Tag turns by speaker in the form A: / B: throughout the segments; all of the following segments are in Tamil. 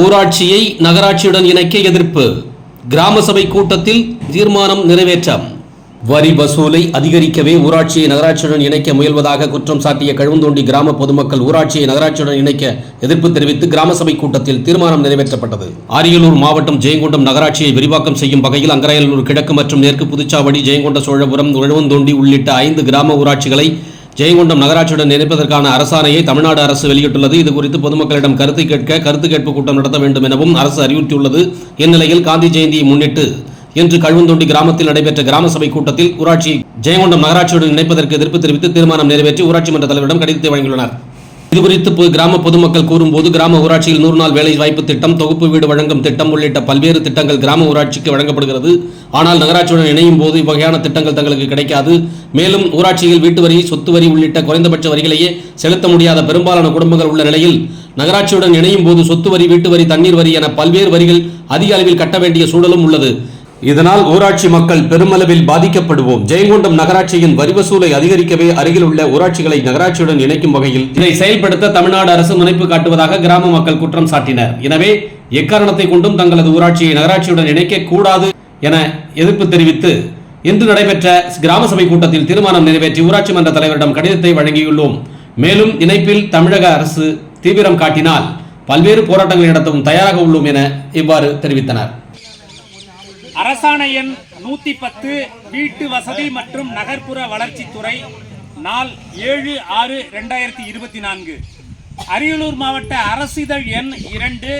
A: ஊராட்சியை நகராட்சியுடன் இணைக்க எதிர்ப்பு. கிராம சபை கூட்டத்தில் தீர்மானம் நிறைவேற்றம். வரி வசூலை அதிகரிக்கவே ஊராட்சியை நகராட்சியுடன் இணைக்க முயல்வதாக குற்றம் சாட்டிய கழுவந்தோண்டி கிராம பொதுமக்கள் ஊராட்சியை நகராட்சியுடன் இணைக்க எதிர்ப்பு தெரிவித்து கிராம சபை கூட்டத்தில் தீர்மானம் நிறைவேற்றப்பட்டது. அரியலூர் மாவட்டம் ஜெயங்கொண்டம் நகராட்சியை விரிவாக்கம் செய்யும் வகையில் அங்கரையலூர் கிழக்கு மற்றும் மேற்கு புதுச்சாவடி, ஜெயங்கொண்ட சோழபுரம், கழுவந்தோண்டி உள்ளிட்ட 5 கிராம ஊராட்சிகளை ஜெயங்கொண்டம் நகராட்சியுடன் இணைப்பதற்கான அரசாணையை தமிழ்நாடு அரசு வெளியிட்டுள்ளது. இதுகுறித்து பொதுமக்களிடம் கருத்து கேட்பு கூட்டம் நடத்த வேண்டும் எனவும் அரசு அறிவுறுத்தியுள்ளது. இந்நிலையில் காந்தி ஜெயந்தியை முன்னிட்டு இன்று கழுவந்தோண்டி கிராமத்தில் நடைபெற்ற கிராம சபை கூட்டத்தில் ஊராட்சியை ஜெயங்கொண்டம் நகராட்சியுடன் இணைப்பதற்கு எதிர்ப்பு தெரிவித்து தீர்மானம் நிறைவேற்றி ஊராட்சி மன்ற தலைவரிடம் கடிதத்தை வழங்கியுள்ளனர். இதுகுறித்து கிராம பொதுமக்கள் கூறும்போது, கிராம ஊராட்சியில் 100 நாள் வேலை வாய்ப்பு திட்டம், தொகுப்பு வீடு வழங்கும் திட்டம் உள்ளிட்ட பல்வேறு திட்டங்கள் கிராம ஊராட்சிக்கு வழங்கப்படுகிறது. ஆனால் நகராட்சியுடன் இணையும் போது இவ்வகையான திட்டங்கள் தங்களுக்கு கிடைக்காது. மேலும் ஊராட்சியில் வீட்டு வரி, சொத்து வரி உள்ளிட்ட குறைந்தபட்ச வரிகளையே செலுத்த முடியாத பெரும்பாலான குடும்பங்கள் உள்ள நிலையில் நகராட்சியுடன் இணையும் போது சொத்து வரி, வீட்டு வரி, தண்ணீர் வரி என பல்வேறு வரிகள் அதிக அளவில் கட்ட வேண்டிய சூழலும் உள்ளது. இதனால் ஊராட்சி மக்கள் பெருமளவில் பாதிக்கப்படுவோம். ஜெயங்கொண்டம் நகராட்சியின் வரி வசூலை அதிகரிக்கவே அருகில் உள்ள ஊராட்சிகளை நகராட்சியுடன் இணைக்கும் வகையில் இதை செயல்படுத்த தமிழ்நாடு அரசு முனைப்பு காட்டுவதாக கிராம மக்கள் குற்றம் சாட்டினர். எனவே எக்காரணத்தை கொண்டும் தங்களது ஊராட்சியை நகராட்சியுடன் இணைக்க கூடாது என எதிர்ப்பு தெரிவித்து இன்று நடைபெற்ற கிராம சபை கூட்டத்தில் தீர்மானம் நிறைவேற்றி ஊராட்சி மன்ற தலைவரிடம் கடிதத்தை வழங்கியுள்ளோம். மேலும் இணைப்பில் தமிழக அரசு தீவிரம் காட்டினால் பல்வேறு போராட்டங்களை நடத்தவும் தயாராக உள்ளோம் என இவ்வாறு தெரிவித்தனர்.
B: அரசாணை எண் 110 வீட்டு வசதி மற்றும் நகர்ப்புற வளர்ச்சித்துறை நாள் 7/6/2024. அரியலூர் மாவட்ட அரசிதழ் எண் 2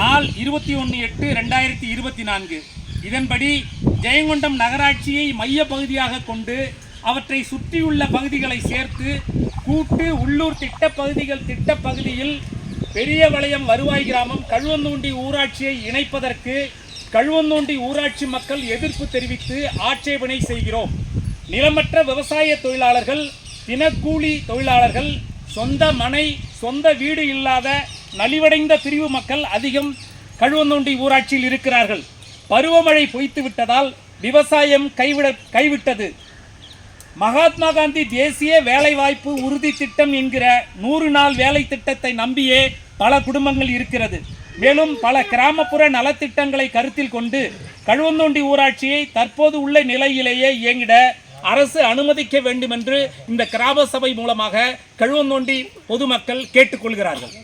B: நாள் 21/8/2024. இதன்படி ஜெயங்கொண்டம் நகராட்சியை மைய பகுதியாக கொண்டு அவற்றை சுற்றியுள்ள பகுதிகளை சேர்த்து கூட்டு உள்ளூர் திட்டப்பகுதியில் பெரிய வளையம் வருவாய் கிராமம் கழுவந்தோண்டி ஊராட்சியை இணைப்பதற்கு கழுவந்தோண்டி ஊராட்சி மக்கள் எதிர்ப்பு தெரிவித்து ஆட்சேபனை செய்கிறோம். நிலமற்ற விவசாய தொழிலாளர்கள், தினக்கூலி தொழிலாளர்கள், சொந்த மனை, சொந்த வீடு இல்லாத நலிவடைந்த பிரிவு மக்கள் அதிகம் கழுவந்தோண்டி ஊராட்சியில் இருக்கிறார்கள். பருவமழை பொய்த்து விட்டதால் விவசாயம் கைவிட்டது. மகாத்மா காந்தி தேசிய வேலைவாய்ப்பு உறுதி திட்டம் என்கிற 100 நாள் வேலை திட்டத்தை நம்பியே பல குடும்பங்கள் இருக்கிறது. மேலும் பல கிராமப்புற நலத்திட்டங்களை கருத்தில் கொண்டு கழுவந்தோண்டி ஊராட்சியை தற்போது உள்ள நிலையிலேயே இயங்கிட அரசு அனுமதிக்க வேண்டும் என்று இந்த கிராம சபை மூலமாக கழுவந்தோண்டி பொதுமக்கள் கேட்டுக்கொள்கிறார்கள்.